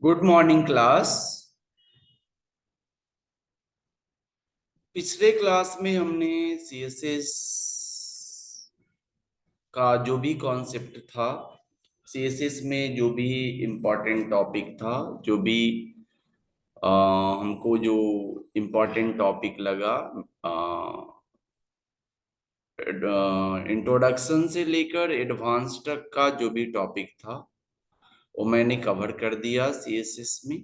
Good morning class. पिछले class में हमने सीएसएस का जो भी कॉन्सेप्ट था, सीएसएस में जो भी इम्पोर्टेंट टॉपिक था, जो भी हमको जो इम्पोर्टेंट टॉपिक लगा, इंट्रोडक्शन से लेकर एडवांस तक का जो भी टॉपिक था वो मैंने कवर कर दिया सीएसएस में।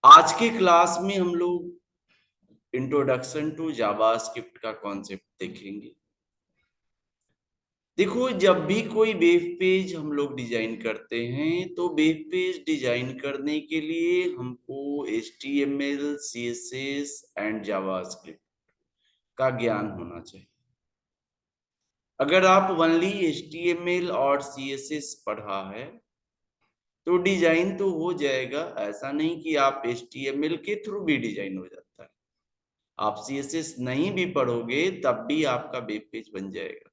आज के क्लास में हम लोग इंट्रोडक्शन टू जावास्क्रिप्ट का कॉन्सेप्ट देखेंगे। देखो, जब भी कोई वेब पेज हम लोग डिजाइन करते हैं तो वेब पेज डिजाइन करने के लिए हमको HTML, CSS एंड जावास्क्रिप्ट का ज्ञान होना चाहिए। अगर आप ओनली HTML और CSS पढ़ा है तो डिजाइन तो हो जाएगा, ऐसा नहीं कि आप HTML के थ्रू भी डिजाइन हो जाता है। आप CSS नहीं भी पढ़ोगे तब भी आपका वेब पेज बन जाएगा।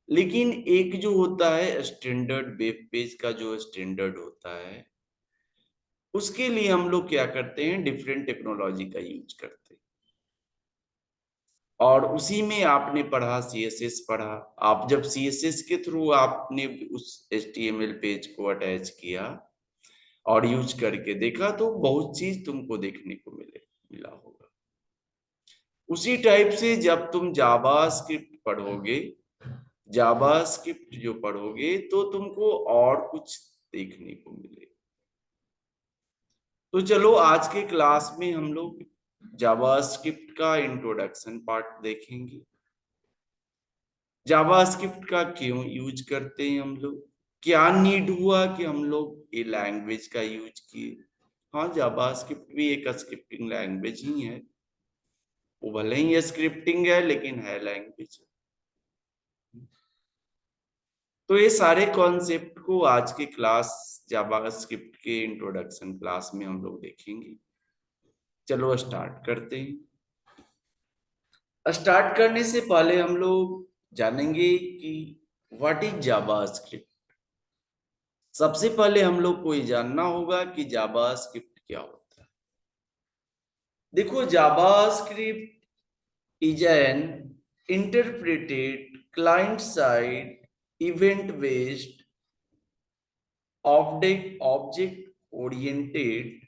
लेकिन एक जो होता है स्टैंडर्ड वेब पेज का, जो स्टैंडर्ड होता है, उसके लिए हम लोग क्या करते हैं, डिफरेंट टेक्नोलॉजी का यूज करते हैं। और उसी में आपने पढ़ा, सीएसएस पढ़ा। आप जब सीएसएस के थ्रू आपने उस एचटीएमएल पेज को अटैच किया और यूज करके देखा तो बहुत चीज तुमको देखने को मिला होगा। उसी टाइप से जब तुम जावास्क्रिप्ट पढ़ोगे, जावास्क्रिप्ट जो पढ़ोगे तो तुमको और कुछ देखने को मिलेगा। तो चलो, आज के क्लास में हम लोग जावास्क्रिप्ट का इंट्रोडक्शन पार्ट देखेंगे। जावास्क्रिप्ट का क्यों यूज करते हैं हम लोग, क्या नीड हुआ कि हम लोग ये लैंग्वेज का यूज किए। हाँ, जावास्क्रिप्ट भी एक स्क्रिप्टिंग लैंग्वेज ही है। वो भले ही स्क्रिप्टिंग है लेकिन है लैंग्वेज। तो ये सारे कॉन्सेप्ट को आज के क्लास, जावास्क्रिप्ट के इंट्रोडक्शन क्लास में हम लोग देखेंगे। चलो स्टार्ट करते हैं। स्टार्ट करने से पहले हम लोग जानेंगे कि व्हाट इज जावास्क्रिप्ट। सबसे पहले हम लोग को ये जानना होगा कि जावास्क्रिप्ट क्या होता है। देखो, JavaScript is an interpreted client side event based object oriented,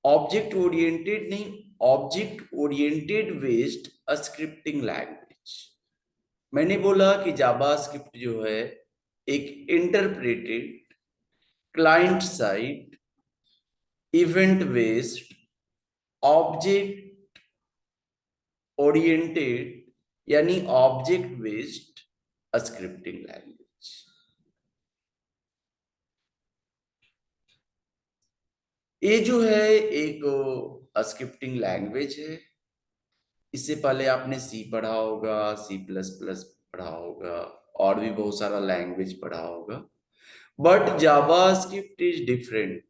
object oriented नहीं, object oriented based scripting language. मैंने बोला कि जावास्क्रिप्ट जो है एक interpreted client side event based object oriented, यानी ऑब्जेक्ट बेस्ड स्क्रिप्टिंग लैंग्वेज। ये जो है एक स्क्रिप्टिंग लैंग्वेज है। इससे पहले आपने सी पढ़ा होगा, C++ पढ़ा होगा, और भी बहुत सारा लैंग्वेज पढ़ा होगा। But JavaScript is different.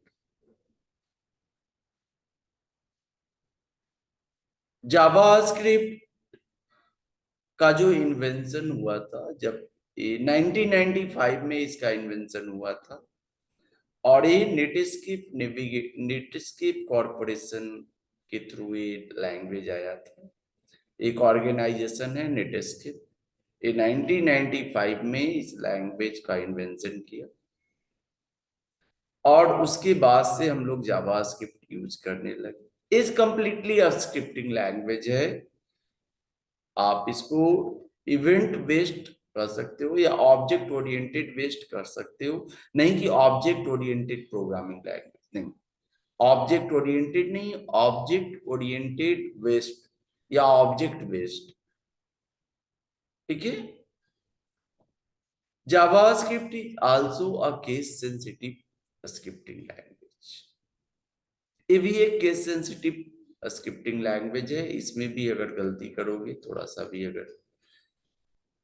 JavaScript का जो इन्वेंशन हुआ था, जब 1995 में इसका इन्वेंशन हुआ था, और ये नेटस्केप कॉरपोरेशन के थ्रू ये लैंग्वेज आया था। एक ऑर्गेनाइजेशन है नेटस्केप, ये 1995 में इस लैंग्वेज का इन्वेंशन किया, और उसके बाद से हम लोग जावास्क्रिप्ट यूज करने लगे। इस कंप्लीटली स्क्रिप्टिंग लैंग्वेज है। आप इसको इवेंट बेस्ड कर सकते हो या ऑब्जेक्ट ओरिएंटेड बेस्ड कर सकते हो, नहीं कि ऑब्जेक्ट ओरिएंटेड प्रोग्रामिंग लैंग्वेज नहीं। ऑब्जेक्ट ओरिएंटेड नहीं, ऑब्जेक्ट ओरिएंटेड बेस्ड या ऑब्जेक्ट बेस्ड। ठीक है। JavaScript is also a case sensitive scripting language. ये भी एक केस सेंसिटिव स्क्रिप्टिंग लैंग्वेज है। इसमें भी अगर गलती करोगे, थोड़ा सा भी अगर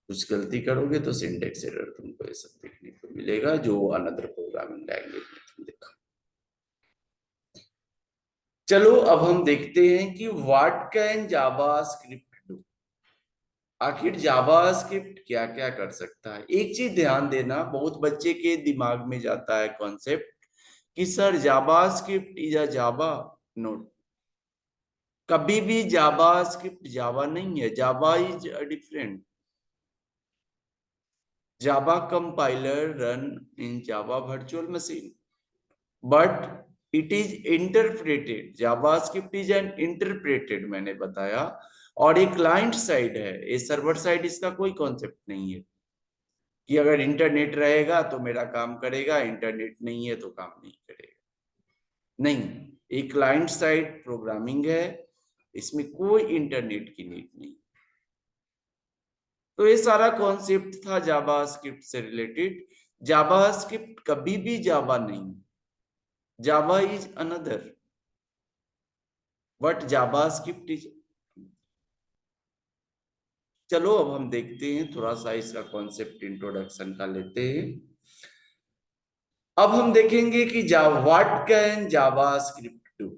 कुछ गलती करोगे तो सिंटेक्स एरर तुमको ये सब देखने को मिलेगा, जो अनदर प्रोग्रामिंग लैंग्वेज में तुम देखा। चलो, अब हम देखते हैं कि व्हाट कैन जावास्क्रिप्ट डू। आखिर जावास्क्रिप्ट क्या क्या कर सकता है। एक चीज ध्यान देना, बहुत बच्चे के दिमाग में जाता है कॉन्सेप्ट कि sir JavaScript is a Java, no, कभी भी जावास्क्रिप्ट जावा नहीं है, Java is different. Java compiler run in Java virtual machine, but it is interpreted, JavaScript is an interpreted, मैंने बताया, और एक क्लाइंट साइड है, ये सर्वर साइड इसका कोई कॉन्सेप्ट नहीं है कि अगर इंटरनेट रहेगा तो मेरा काम करेगा, इंटरनेट नहीं है तो काम नहीं करेगा। नहीं, एक क्लाइंट साइड प्रोग्रामिंग है, इसमें कोई इंटरनेट की नीड नहीं। तो ये सारा कॉन्सेप्ट था जावास्क्रिप्ट से रिलेटेड। जावास्क्रिप्ट कभी भी जावा नहीं, Java is another, but JavaScript is. चलो अब हम देखते हैं, थोड़ा सा इसका कॉन्सेप्ट इंट्रोडक्शन का लेते हैं। अब हम देखेंगे कि what can JavaScript do,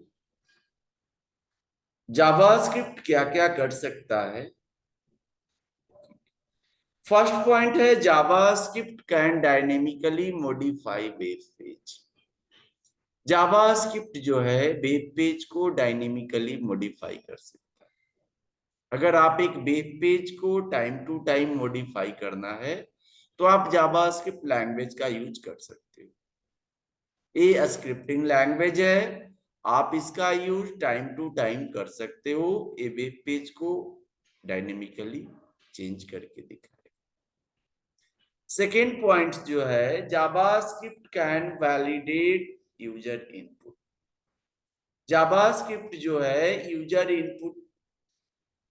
JavaScript क्या क्या कर सकता है। फर्स्ट पॉइंट है JavaScript can dynamically modify web page. JavaScript जो है वेब पेज को डायनेमिकली मॉडिफाई कर सकता है। अगर आप एक वेब पेज को टाइम टू टाइम मॉडिफाई करना है तो आप जावास्क्रिप्ट लैंग्वेज का यूज कर सकते हो। ये स्क्रिप्टिंग लैंग्वेज है, आप इसका यूज टाइम टू टाइम कर सकते हो, ये वेब पेज को डायनेमिकली चेंज करके दिखाए। सेकेंड पॉइंट जो है JavaScript can validate user input. JavaScript जो है यूजर इनपुट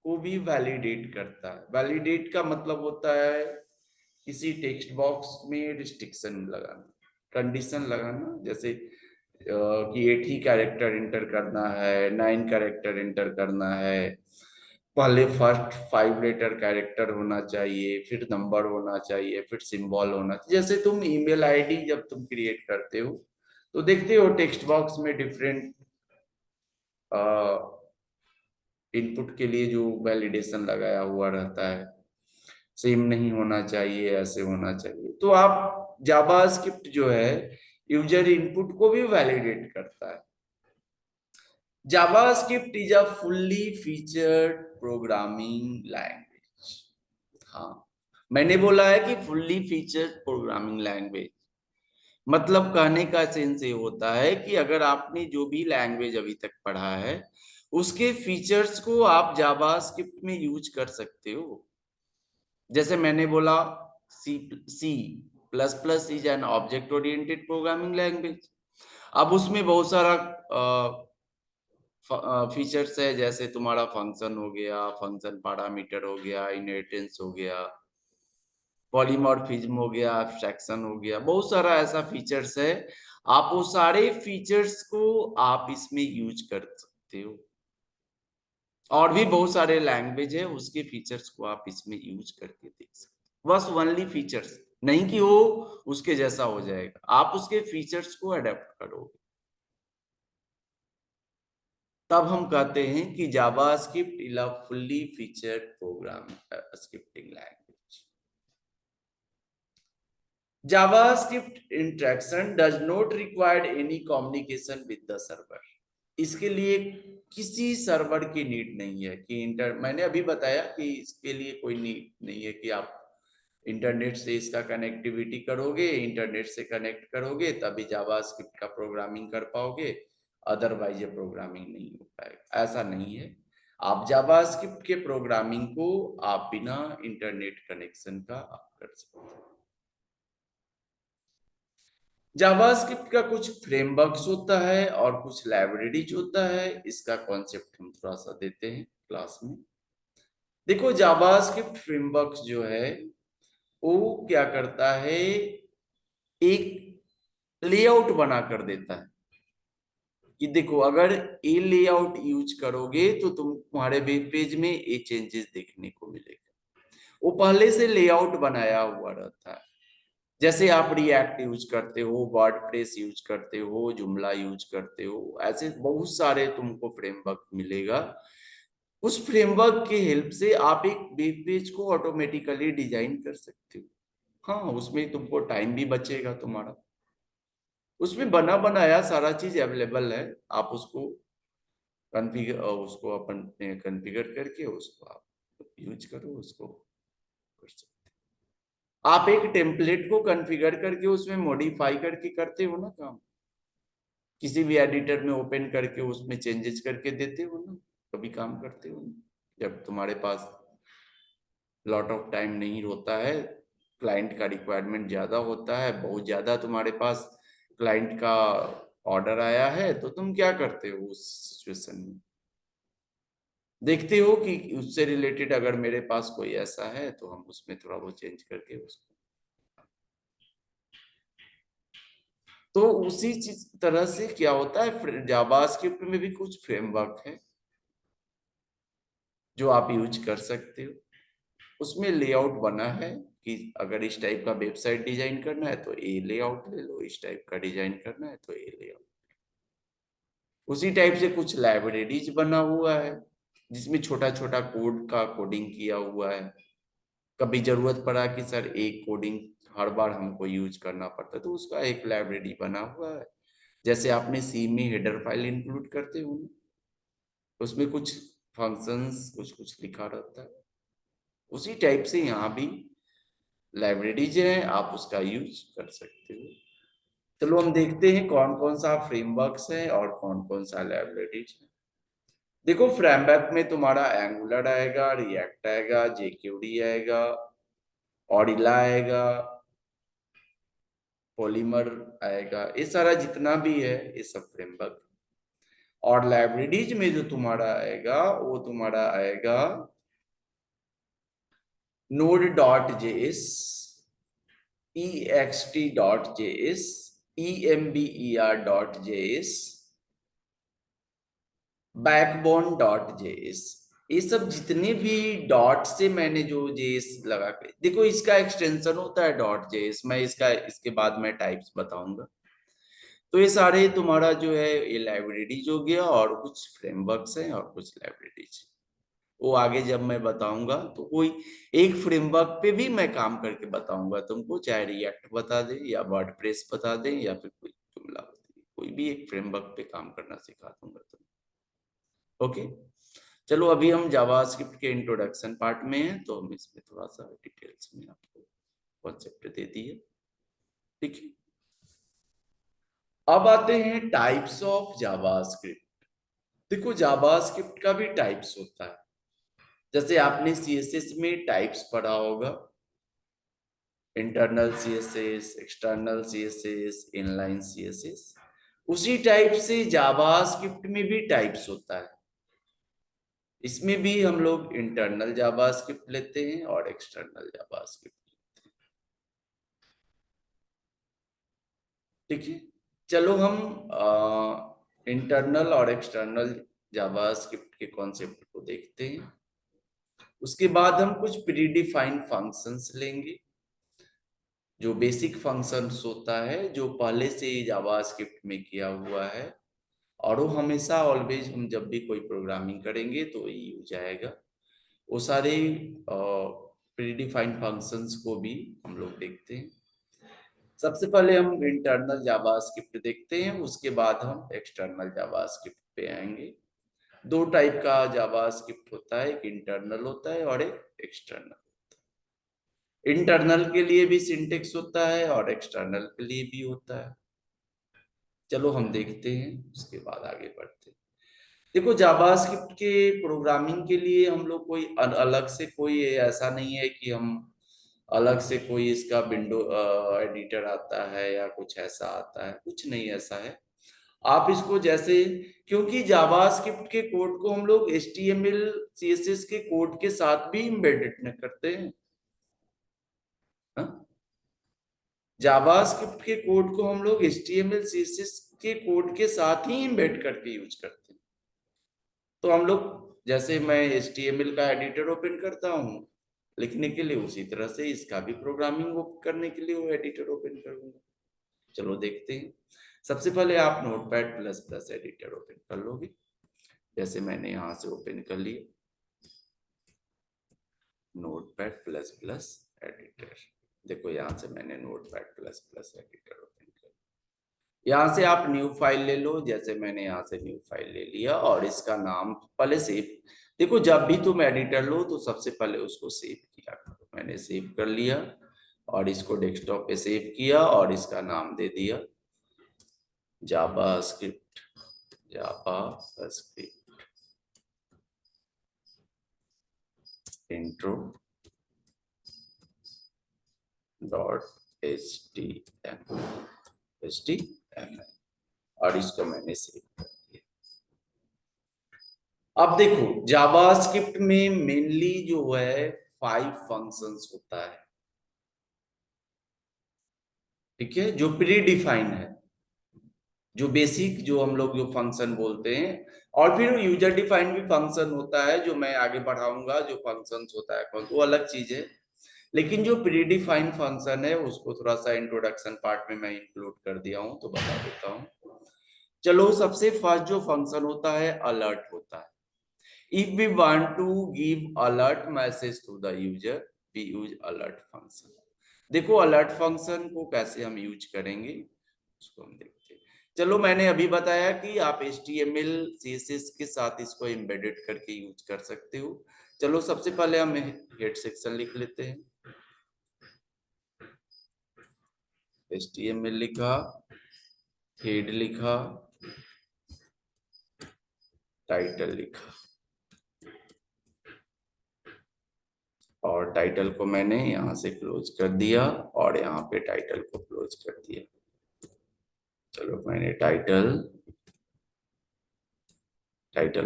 को भी वैलिडेट करता है। वैलिडेट का मतलब होता है किसी टेक्स्ट बॉक्स में रिस्ट्रिक्शन लगाना, कंडीशन लगाना, जैसे कि 8 ही कैरेक्टर एंटर करना है, 9 कैरेक्टर एंटर करना है, पहले फर्स्ट 5 लेटर कैरेक्टर होना चाहिए, फिर नंबर होना चाहिए, फिर सिंबल होना चाहिए। जैसे तुम ईमेल आईडी जब तुम क्रिएट करते हो तो देखते हो टेक्स्ट बॉक्स में डिफरेंट इनपुट के लिए जो वैलिडेशन लगाया हुआ रहता है, सेम नहीं होना चाहिए, ऐसे होना चाहिए। तो आप जावास्क्रिप्ट जो है यूजर इनपुट को भी वैलिडेट करता है। JavaScript is a fully featured programming language. हाँ, मैंने बोला है कि फुल्ली फीचर्ड प्रोग्रामिंग लैंग्वेज, मतलब कहने का सेंस ये होता है कि अगर आपने जो भी लैंग्वेज अभी तक पढ़ा है उसके फीचर्स को आप जावास्क्रिप्ट में यूज कर सकते हो। जैसे मैंने बोला C C plus plus is an object oriented programming language. अब उसमें बहुत सारा फीचर्स है, जैसे तुम्हारा फंक्शन हो गया, फंक्शन पैरामीटर हो गया, इनहेरिटेंस हो गया, पॉलीमॉर्फिज्म हो गया, एब्स्ट्रैक्शन हो गया, बहुत सारा ऐसा फीचर्स है। आप वो सारे फीचर्स को आप इसमें यूज कर सकते हो। और भी बहुत सारे लैंग्वेज है, उसके फीचर्स को आप इसमें यूज करके देख सकते हो। बस ओनली फीचर्स नहीं कि वो उसके जैसा हो जाएगा, आप उसके फीचर्स को अडेप्ट करोगे, तब हम कहते हैं कि JavaScript is a fully featured program scripting language. JavaScript interaction does not required any communication with the server. इसके लिए किसी सर्वर की नीड नहीं है कि मैंने अभी बताया कि इसके लिए कोई नीड नहीं है कि आप इंटरनेट से इसका कनेक्टिविटी करोगे, इंटरनेट से कनेक्ट करोगे तभी जावास्क्रिप्ट का प्रोग्रामिंग कर पाओगे, अदरवाइज ये प्रोग्रामिंग नहीं हो पाएगा। ऐसा नहीं है, आप जावास्क्रिप्ट के प्रोग्रामिंग को आप बिना इंटरनेट कनेक्शन का आप कर सकते हो। जावास्क्रिप्ट का कुछ फ्रेमवर्क्स होता है और कुछ लाइब्रेरीज होता है, इसका कॉन्सेप्ट हम थोड़ा सा देते हैं क्लास में। देखो जावास्क्रिप्ट फ्रेमवर्क जो है वो क्या करता है, एक लेआउट बना कर देता है कि देखो अगर ये लेआउट यूज करोगे तो तुम्हारे वेब पेज में ये चेंजेस देखने को मिलेगा। वो पहले से लेआउट बनाया हुआ रहता है। जैसे आप रिएक्ट यूज करते हो, वर्डप्रेस यूज करते हो, जुमला यूज करते हो, ऐसे बहुत सारे तुमको फ्रेमवर्क मिलेगा। उस फ्रेमवर्क के हेल्प से आप एक वेब पेज को ऑटोमेटिकली डिजाइन कर सकते हो। हाँ, उसमें तुमको टाइम भी बचेगा तुम्हारा। उसमें बना बनाया सारा चीज अवेलेबल है, आप उसको कॉन्फ़िगर, उसको अपन कॉन्फ़िगर करके उसको आप यूज करो, उसको कर सकते हो। आप एक टेम्पलेट को कॉन्फ़िगर करके उसमें मॉडिफाई करके करते हो ना काम, किसी भी एडिटर में ओपन करके उसमें चेंजेस करके देते हो ना, कभी काम करते हो ना, जब तुम्हारे पास लॉट ऑफ टाइम नहीं होता है, क्लाइंट का रिक्वायरमेंट ज्यादा होता है, बहुत ज्यादा तुम्हारे पास क्लाइंट का ऑर्डर आया है, तो तुम क्या करते हो उस सिचुएशन में, देखते हो कि उससे रिलेटेड अगर मेरे पास कोई ऐसा है तो हम उसमें थोड़ा वो चेंज करके उसको, तो उसी चीज तरह से क्या होता है, जावास्क्रिप्ट में भी कुछ फ्रेमवर्क है जो आप यूज कर सकते हो। उसमें लेआउट बना है कि अगर इस टाइप का वेबसाइट डिजाइन करना है तो ए लेआउट ले लो, इस टाइप का डिजाइन करना है तो ए लेआउट। उसी टाइप से कुछ लाइब्रेरीज बना हुआ है जिसमें छोटा छोटा कोड का कोडिंग किया हुआ है, कभी जरूरत पड़ा कि सर एक कोडिंग हर बार हमको यूज करना पड़ता है तो उसका एक लाइब्रेरी बना हुआ है, जैसे आपने सी में हेडर फाइल इंक्लूड करते हो ना, उसमें कुछ फंक्शंस कुछ कुछ लिखा रहता है, उसी टाइप से यहाँ भी लाइब्रेरीज है, आप उसका यूज कर सकते हो। चलो हम देखते हैं कौन कौन सा फ्रेमवर्क्स है और कौन कौन सा लाइब्रेरीज है। देखो फ्रेमवर्क में तुम्हारा एंगुलर आएगा, रिएक्ट आएगा, जेक्यूडी आएगा, ऑडिला आएगा, पॉलीमर आएगा, ये सारा जितना भी है ये सब फ्रेमवर्क। और लाइब्रेरीज में जो तुम्हारा आएगा वो तुम्हारा आएगा node dot JS, ext.js, ember.js, backbone.js, ये सब जितने भी डॉट से मैंने जो जेएस लगा के, देखो इसका एक्सटेंशन होता है डॉट जेएस, मैं इसका इसके बाद में टाइप्स बताऊंगा। तो ये सारे तुम्हारा जो है ये लाइब्रेरीज हो गया, और कुछ फ्रेमवर्क्स हैं और कुछ लाइब्रेरीज, वो आगे जब मैं बताऊंगा तो कोई एक फ्रेमवर्क पे भी मैं काम करके बताऊंगा तुमको, चाहे रिएक्ट बता दे या वर्डप्रेस बता दे या फिर कोई जुमला बता दे, कोई भी एक फ्रेमवर्क पे काम करना सिखा दूंगा तुम। ओके, चलो अभी हम जावास्क्रिप्ट के इंट्रोडक्शन पार्ट में हैं, तो हम इसमें थोड़ा सा डिटेल्स में आपको कॉन्सेप्ट दे दिए, ठीक है। अब आते हैं टाइप्स ऑफ जावास्क्रिप्ट। देखो जावास्क्रिप्ट का भी टाइप्स होता है, जैसे आपने सीएसएस में टाइप्स पढ़ा होगा, internal CSS, external CSS, inline CSS, उसी टाइप से जावास्क्रिप्ट में भी टाइप्स होता है। इसमें भी हम लोग इंटरनल जावास्क्रिप्ट लेते हैं और एक्सटर्नल जावास्क्रिप्ट, ठीक है। चलो हम इंटरनल और एक्सटर्नल जावास्क्रिप्ट के कॉन्सेप्ट को देखते हैं, उसके बाद हम कुछ प्रीडिफाइंड फंक्शंस लेंगे, जो बेसिक फंक्शंस होता है जो पहले से ही जावास्क्रिप्ट में किया हुआ है, और वो हमेशा ऑलवेज हम जब भी कोई प्रोग्रामिंग करेंगे तो ये यूज आएगा। वो सारे प्रीडिफाइंड फंक्शंस को भी हम लोग देखते हैं। सबसे पहले हम इंटरनल जावास्क्रिप्ट देखते हैं, उसके बाद हम एक्सटर्नल जावास्क्रिप्ट पे आएंगे। दो टाइप का जावास्क्रिप्ट होता है, एक इंटरनल होता है और एक एक्सटर्नल। इंटरनल के लिए भी सिंटेक्स होता है और एक्सटर्नल के लिए भी होता है। चलो हम देखते हैं, उसके बाद आगे बढ़ते हैं। देखो जावास्क्रिप्ट के प्रोग्रामिंग के लिए हम लोग कोई अलग से कोई ऐसा नहीं है कि हम अलग से कोई इसका विंडो एडिटर आता है या कुछ ऐसा आता है, कुछ नहीं ऐसा है। आप इसको जैसे, क्योंकि जावास्क्रिप्ट के कोड को हम लोग HTML CSS के कोड के साथ भी एम्बेडेड करते हैं, हाँ? जावास्क्रिप्ट के कोड को हम लोग HTML CSS के कोड के साथ ही एम्बेड करके यूज करते हैं। तो हम लोग जैसे मैं HTML का एडिटर ओपन करता हूँ लिखने के लिए, उसी तरह से इसका भी प्रोग्रामिंग करने के लिए वो एडिटर ओपन करूंगा। चलो देखते हैं। सबसे पहले आप notepad plus plus editor open कर लोगे, जैसे मैंने यहाँ से ओपन कर लिया नोटपैड प्लस प्लस एडिटर। देखो यहाँ से मैंने notepad plus plus editor open कर, यहाँ से आप न्यू फाइल ले लो, जैसे मैंने यहाँ से न्यू फाइल ले लिया और इसका नाम पहले सेव, देखो जब भी तुम एडिटर लो तो सबसे पहले उसको सेव किया करो। मैंने सेव कर लिया और इसको डेस्कटॉप पे सेव किया और इसका नाम दे दिया JavaScript, JavaScript intro dot HTML और इसको मैंने सेव कर दिया। अब देखो जावास्क्रिप्ट में मेनली जो है 5 फंक्शंस होता है, ठीक है, जो प्री डिफाइन है, जो बेसिक जो हम लोग जो फंक्शन बोलते हैं। और फिर यूजर डिफाइंड भी फंक्शन होता है, जो मैं आगे बढ़ाऊंगा, जो फंक्शंस होता है वो अलग चीज है। लेकिन जो प्री डिफाइंड फंक्शन है उसको थोड़ा सा इंट्रोडक्शन पार्ट में मैं इंक्लूड कर दिया हूं, तो बता देता हूं। चलो सबसे फर्स्ट जो फंक्शन होता है अलर्ट होता है। If we want to give alert message to the user, we use alert function. देखो अलर्ट फंक्शन को कैसे हम यूज करेंगे उसको हम देखते हैं। चलो मैंने अभी बताया कि आप HTML CSS के साथ इसको एम्बेडेड करके यूज कर सकते हो। चलो सबसे पहले हम हेड सेक्शन लिख लेते हैं। HTML लिखा, हेड लिखा, टाइटल लिखा और टाइटल को मैंने यहाँ से क्लोज कर दिया और यहाँ पे टाइटल को क्लोज कर दिया। चलो मैंने टाइटल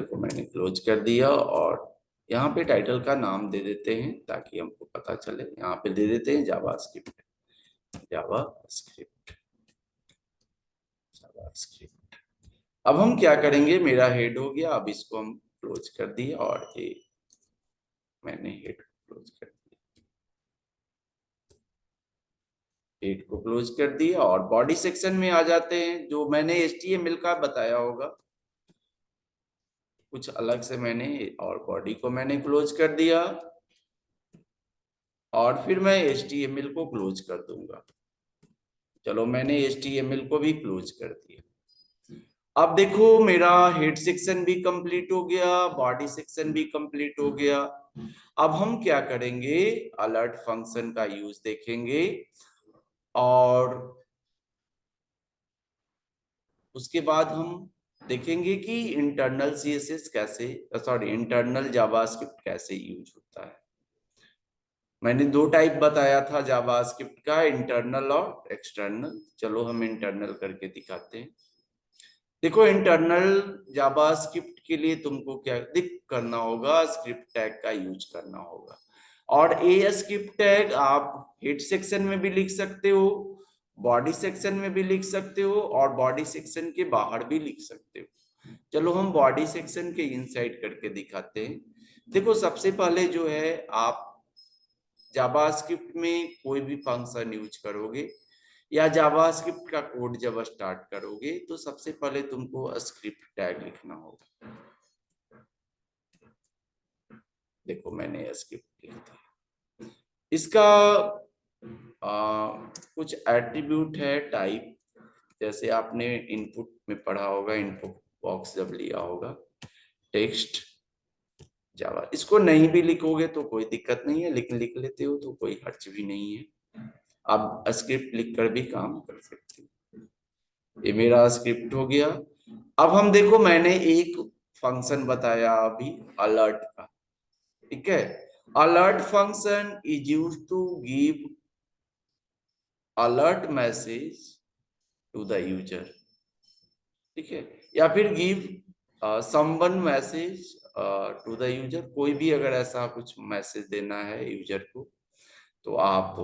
को मैंने क्लोज कर दिया और यहाँ पे टाइटल का नाम दे देते हैं ताकि हमको पता चले। यहाँ पे दे देते हैं जावास्क्रिप्ट, जावास्क्रिप्ट, जावास्क्रिप्ट। अब हम क्या करेंगे, मेरा हेड हो गया, अब इसको हम क्लोज कर दिए और ये मैंने हेड को क्लोज कर दिया, हेड को क्लोज कर दिया और बॉडी सेक्शन में आ जाते हैं। जो मैंने HTML का बताया होगा कुछ अलग से मैंने, और बॉडी को मैंने क्लोज कर दिया और फिर मैं HTML को क्लोज कर दूंगा। चलो मैंने HTML को भी क्लोज कर दिया। अब देखो मेरा हेड सेक्शन भी कंप्लीट हो गया, बॉडी सेक्शन भी कंप्लीट हो गया। अब हम क्या करेंगे, अलर्ट फंक्शन का यूज देखेंगे और उसके बाद हम देखेंगे कि इंटरनल CSS कैसे, सॉरी इंटरनल जावास्क्रिप्ट कैसे यूज होता है। मैंने 2 टाइप बताया था जावास्क्रिप्ट का, इंटरनल और एक्सटर्नल। चलो हम इंटरनल करके दिखाते हैं। देखो इंटरनल जावास्क्रिप्ट के लिए तुमको क्या दिख करना होगा, स्क्रिप्ट टैग का यूज करना होगा। और ये स्क्रिप्ट टैग आप हेड सेक्शन में भी लिख सकते हो, बॉडी सेक्शन में भी लिख सकते हो और बॉडी सेक्शन के बाहर भी लिख सकते हो। चलो हम बॉडी सेक्शन के इनसाइड करके दिखाते हैं। देखो सबसे पहले जो है, आप जावास्क्रिप्ट में कोई भी फंक्शन यूज करोगे या जावास्क्रिप्ट का कोड जब स्टार्ट करोगे तो सबसे पहले तुमको स्क्रिप्ट टैग लिखना होगा। देखो मैंने स्क्रिप्ट लिख दिया। इसका कुछ एट्रीब्यूट है, टाइप, जैसे आपने इनपुट में पढ़ा होगा, इनपुट बॉक्स जब लिया होगा, टेक्स्ट जावा। इसको नहीं भी लिखोगे तो कोई दिक्कत नहीं है, लेकिन लिख लेते हो तो कोई हर्ज भी नहीं है। आप स्क्रिप्ट लिखकर भी काम कर सकते हो। ये मेरा स्क्रिप्ट हो गया। अब हम देखो मैंने एक फंक्शन बताया अभी अलर्ट का, ठीक है। Alert function is use to give alert message to the user, ठीक है, या फिर give someone message to the user. कोई भी अगर ऐसा कुछ मैसेज देना है यूजर को तो आप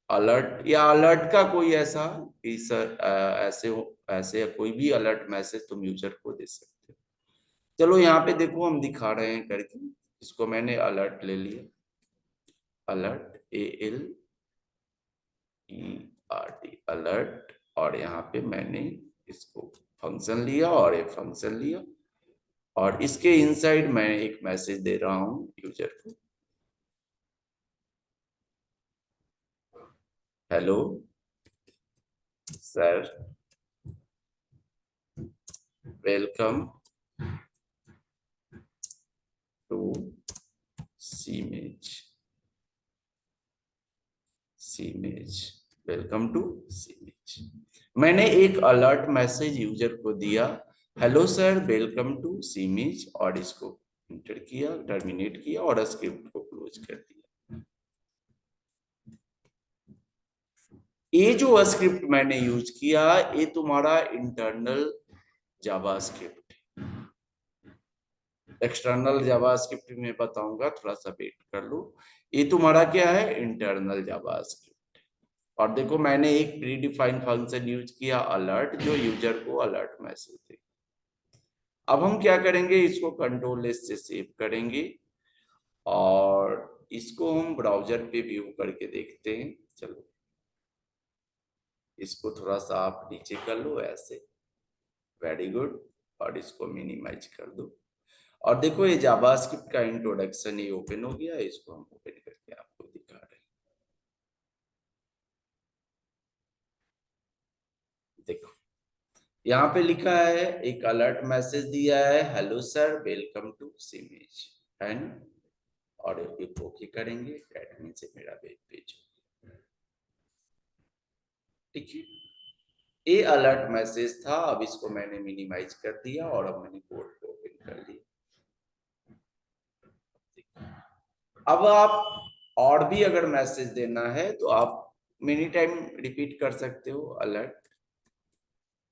अलर्ट या अलर्ट का कोई ऐसा कि सर ऐसे हो, ऐसे कोई भी अलर्ट मैसेज तुम यूजर को दे सकते हो। चलो यहाँ पे देखो हम दिखा रहे हैं करके, इसको मैंने अलर्ट ले लिया, अलर्ट ALERT, अलर्ट, और यहाँ पे मैंने इसको फंक्शन लिया और एक फंक्शन लिया और इसके इनसाइड मैं एक मैसेज दे रहा हूं यूजर को, hello sir welcome to Cimage, Cimage, welcome to Cimage. मैंने एक अलर्ट मैसेज यूजर को दिया, hello sir welcome to Cimage, और इसको इंटर किया, टर्मिनेट किया और स्क्रिप्ट को क्लोज कर दिया। ये जो स्क्रिप्ट मैंने यूज किया ये तुम्हारा इंटरनल जावास्क्रिप्ट, एक्सटर्नल जावास्क्रिप्ट में बताऊंगा, थोड़ा सा वेट कर लो। ये तुम्हारा क्या है, इंटरनल जावास्क्रिप्ट। और देखो मैंने एक प्री डिफाइंड फंक्शन यूज किया अलर्ट, जो यूजर को अलर्ट मैसेज दे। अब हम क्या करेंगे, इसको कंट्रोल एस से सेव करेंगे और इसको हम ब्राउजर पे व्यू करके देखते हैं। चलो इसको थोड़ा सा आप नीचे कर लो ऐसे, वेरी गुड, और इसको मिनिमाइज कर दो। और देखो ये जावास्क्रिप्ट का इंट्रोडक्शन ही ओपन हो गया, इसको हम ओपन करके आपको दिखा रहे हैं। देखो यहाँ पे लिखा है, एक अलर्ट मैसेज दिया है, हेलो सर वेलकम टू सीमेज, है ना। और एक ओके करेंगे, एडमिन से मेरा वेब पेज, ठीक है। ये अलर्ट मैसेज था, अब इसको मैंने मिनिमाइज कर दिया और अब मैंने कोड को ओपन कर लिया। अब आप और भी अगर मैसेज देना है तो आप मेनी टाइम रिपीट कर सकते हो अलर्ट,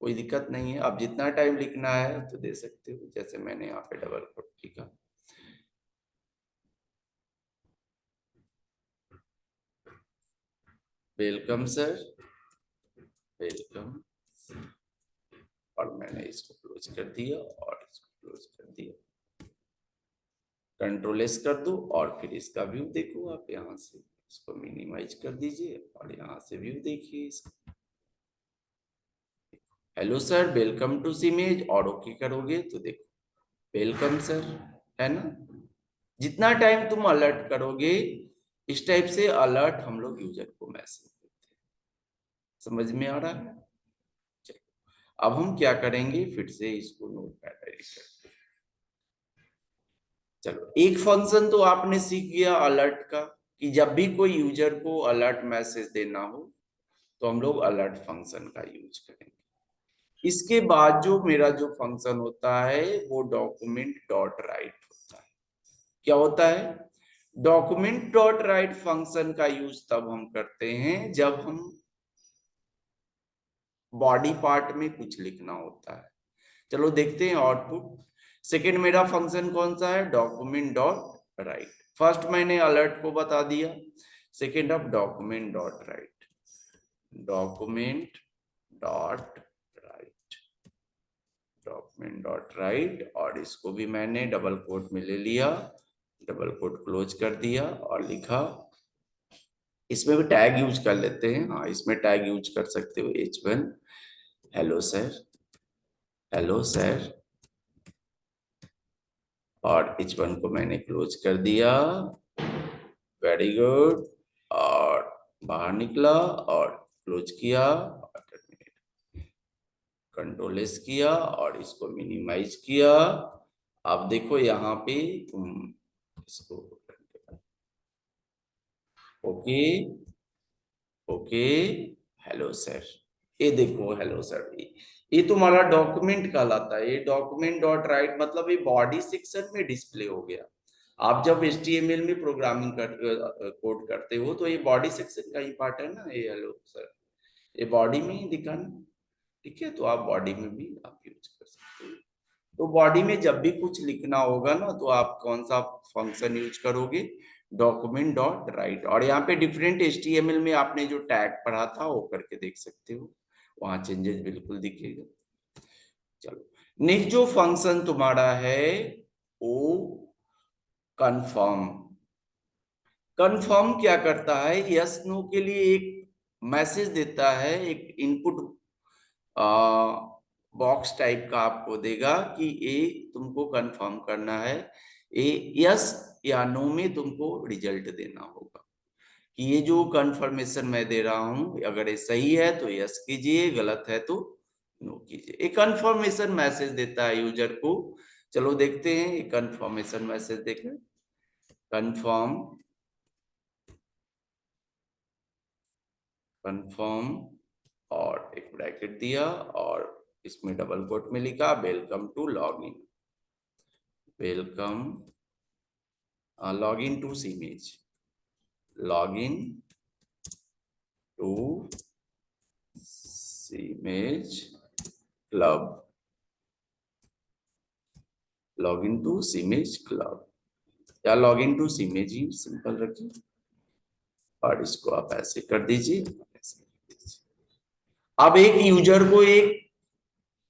कोई दिक्कत नहीं है। आप जितना टाइम लिखना है तो दे सकते हो, जैसे मैंने यहाँ पे डबल कोट लिखा, वेलकम सर, वेलकम, और मैंने इसको क्लोज कर दिया और इसको क्लोज कर दिया। कंट्रोल एस कर दो और फिर इसका व्यू देखो आप, यहाँ से इसको मिनिमाइज कर दीजिए और यहाँ से व्यू देखिए इसका, hello sir welcome to Cimage, और ओके करोगे तो देखो वेलकम सर, है ना। जितना टाइम तुम अलर्ट करोगे इस टाइप से अलर्ट हम लोग यूजर को मैसेज देते हैं। समझ में आ रहा है। चलो अब हम क्या करेंगे, फिर से इसको नोटपैड एडिट करते हैं। चलो एक फंक्शन तो आपने सीख गया अलर्ट का, कि जब भी कोई यूजर को अलर्ट मैसेज देना हो तो हम लोग अलर्ट फंक्शन का यूज करेंगे। इसके बाद जो मेरा जो फंक्शन होता है वो डॉक्यूमेंट डॉट राइट होता है। क्या होता है, डॉक्यूमेंट डॉट राइट फंक्शन का यूज तब हम करते हैं जब हम बॉडी पार्ट में कुछ लिखना होता है। चलो देखते हैं आउटपुट। सेकेंड मेरा फंक्शन कौन सा है, डॉक्यूमेंट डॉट राइट। फर्स्ट मैंने अलर्ट को बता दिया, सेकेंड अब document dot right, document dot right, document dot right, और इसको भी मैंने डबल कोट में ले लिया, डबल कोट क्लोज कर दिया और लिखा। इसमें भी टैग यूज कर लेते हैं, हाँ इसमें टैग यूज कर सकते हो, H1 hello sir, hello sir, और H1 को मैंने क्लोज कर दिया, वेरी गुड, और बाहर निकला और क्लोज किया, कंट्रोल एस किया और इसको मिनिमाइज किया। आप देखो यहाँ पे तुम इसको ओके, ओके, हेलो सर, ये देखो हेलो सर, ये तुम्हारा डॉक्यूमेंट कहलाता है। ये डॉक्यूमेंट डॉट राइट मतलब ये बॉडी सेक्शन में डिस्प्ले हो गया। आप जब HTML में प्रोग्रामिंग कोड करते हो तो ये बॉडी सेक्शन का ही पार्ट है ना, ये हेलो सर, ये बॉडी में ही दिखाना, ठीक है। तो आप बॉडी में भी आप यूज कर सकते हो। तो बॉडी में जब भी कुछ लिखना होगा ना तो आप कौन सा फंक्शन यूज करोगे, डॉक्यूमेंट डॉट राइट। और यहाँ पे डिफरेंट HTML में आपने जो टैग पढ़ा था वो करके देख सकते हो, वहां चेंजेस बिल्कुल दिखेगा। चलो नेक्स्ट जो फंक्शन तुम्हारा है वो कंफर्म। कंफर्म क्या करता है, यस नो के लिए एक मैसेज देता है, एक इनपुट बॉक्स टाइप का आपको देगा कि ये तुमको कंफर्म करना है, ये यस या नो में तुमको रिजल्ट देना होगा कि ये जो कंफर्मेशन मैं दे रहा हूं अगर ये सही है तो यस कीजिए, गलत है तो नो कीजिए। एक कंफर्मेशन मैसेज देता है यूजर को। चलो देखते हैं एक कंफर्मेशन मैसेज देखें। कंफर्म, कंफर्म और एक ब्रैकेट दिया और इसमें डबल कोट में लिखा welcome to login, welcome login to Cimage, login to Cimage club, login to Cimage club या लॉगिन टू सीमेज ही सिंपल रखिए और इसको आप ऐसे कर दीजिए। अब एक यूजर को एक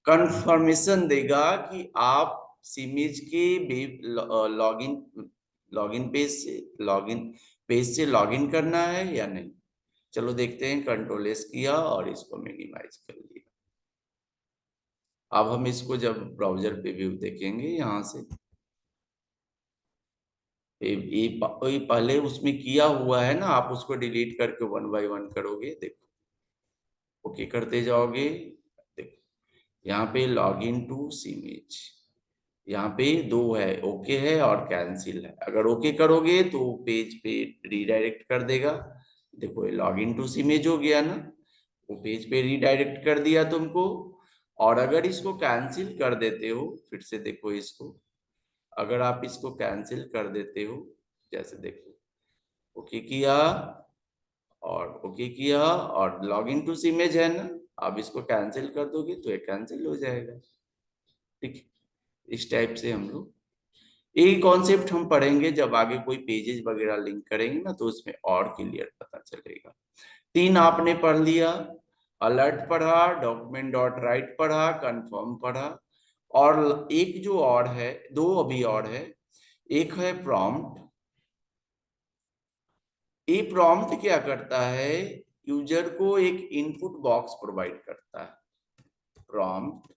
कंफर्मेशन देगा कि आप सीमेज के लॉगिन लॉगिन पेज से लॉगिन करना है या नहीं। चलो देखते हैं। कंट्रोल एस किया और इसको मिनिमाइज कर लिया। अब हम इसको जब ब्राउजर पे व्यू देखेंगे यहां से, ये पहले उसमें किया हुआ है ना, आप उसको डिलीट करके 1 बाय 1 करोगे। देखो ओके करते जाओगे। देखो यहाँ पे लॉग इन टू सीमेज, यहाँ पे दो है, ओके है और कैंसिल है। अगर ओके करोगे तो पेज पे रीडायरेक्ट कर देगा। देखो ये लॉग इन टू सीमेज हो गया ना, वो पेज पे रीडायरेक्ट कर दिया तुमको। और अगर इसको कैंसिल कर देते हो, फिर से देखो इसको, अगर आप इसको कैंसिल कर देते हो, जैसे देखो ओके किया और ओके किया और लॉग इन टू इमेज है ना, आप इसको कैंसिल कर दोगे तो ये कैंसिल हो जाएगा। ठीक है, इस टाइप से हम लोग ये कॉन्सेप्ट हम पढ़ेंगे जब आगे कोई पेजेस वगैरह लिंक करेंगे ना, तो उसमें और क्लियर पता चलेगा। 3 आपने पढ़ लिया, अलर्ट पढ़ा, डॉक्यूमेंट डॉट राइट पढ़ा, कंफर्म पढ़ा। और एक जो और है, दो अभी और है। एक है प्रॉम्प्ट। ये प्रॉम्प्ट क्या करता है, यूजर को एक इनपुट बॉक्स प्रोवाइड करता है प्रॉम्प्ट,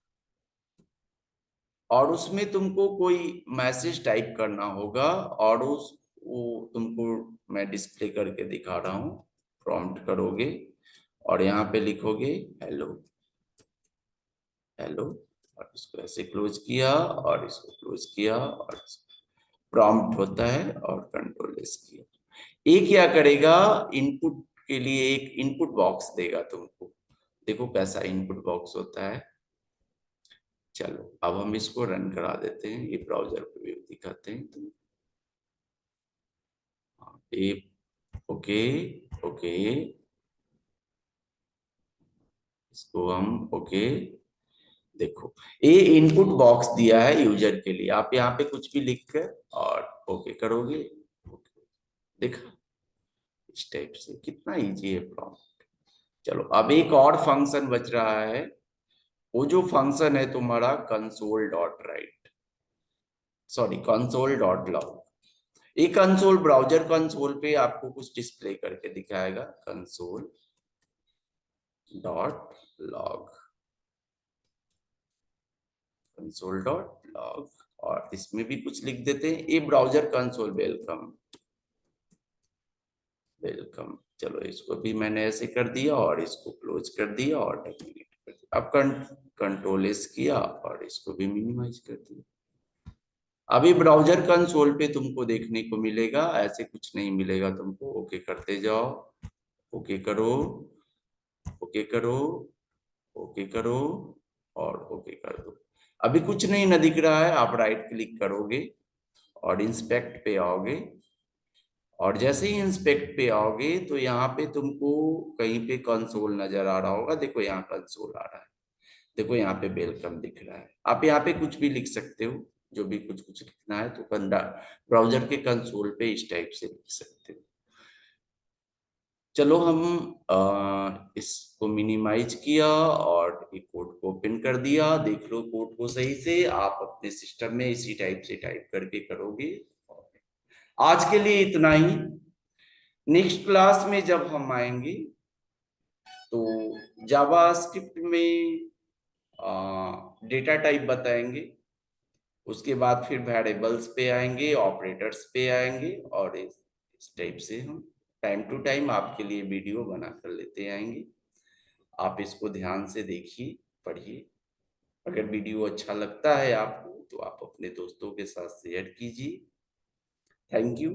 और उसमें तुमको कोई मैसेज टाइप करना होगा और उस वो तुमको मैं डिस्प्ले करके दिखा रहा हूँ। प्रॉम्प्ट करोगे और यहाँ पे लिखोगे हेलो, हेलो, और इसको ऐसे क्लोज किया और इसको क्लोज किया और प्रॉम्प्ट होता है और कंट्रोल एस किया। ये क्या करेगा, इनपुट के लिए एक इनपुट बॉक्स देगा तुमको। देखो कैसा इनपुट बॉक्स होता है। चलो अब हम इसको रन करा देते हैं, ये ब्राउजर पे भी दिखाते हैं तुम। ये ओके, ओके, इसको हम ओके। देखो ये इनपुट बॉक्स दिया है यूजर के लिए, आप यहाँ पे कुछ भी लिख कर और ओके करोगे। देखा इस टाइप से कितना इजी है प्रॉम्प्ट। चलो अब एक और फंक्शन बच रहा है, वो जो फंक्शन है तुम्हारा console dot right, sorry console dot log. ये कंसोल ब्राउजर कंसोल पे आपको कुछ डिस्प्ले करके दिखाएगा, console dot log, console dot log. और इसमें भी कुछ लिख देते हैं, ये ब्राउजर कंसोल वेलकम, वेलकम। चलो इसको भी मैंने ऐसे कर दिया और इसको क्लोज कर दिया और टर्मिनेट कर दिया। अब कंट्रोल एस किया और इसको भी मिनिमाइज कर दिया। अभी ब्राउजर कंसोल पे तुमको देखने को मिलेगा, ऐसे कुछ नहीं मिलेगा तुमको। ओके करते जाओ, ओके करो, ओके करो, ओके करो और ओके कर दो। अभी कुछ नहीं न दिख रहा है। आप राइट क्लिक करोगे और इंस्पेक्ट पे आओगे, और जैसे ही इंस्पेक्ट पे आओगे तो यहाँ पे तुमको कहीं पे कंसोल नजर आ रहा होगा। देखो यहाँ कंसोल आ रहा है, देखो यहाँ पे वेलकम दिख रहा है। आप यहाँ पे कुछ भी लिख सकते हो, जो भी कुछ कुछ लिखना है तो ब्राउजर के कंसोल पे इस टाइप से लिख सकते हो। चलो हम इसको मिनिमाइज किया और ये कोड को ओपन कर दिया। देख लो कोड को सही से, आप अपने सिस्टम में इसी टाइप से टाइप करके करोगे। आज के लिए इतना ही। नेक्स्ट क्लास में जब हम आएंगे तो जावास्क्रिप्ट में डेटा टाइप बताएंगे, उसके बाद फिर वेरिएबल्स पे आएंगे, ऑपरेटर्स पे आएंगे, और इस टाइप से हम टाइम टू टाइम आपके लिए वीडियो बना कर लेते आएंगे। आप इसको ध्यान से देखिए। पढ़िए। अगर वीडियो अच्छा लगता है आपको तो आप अपने दोस्तों के साथ शेयर कीजिए। Thank you.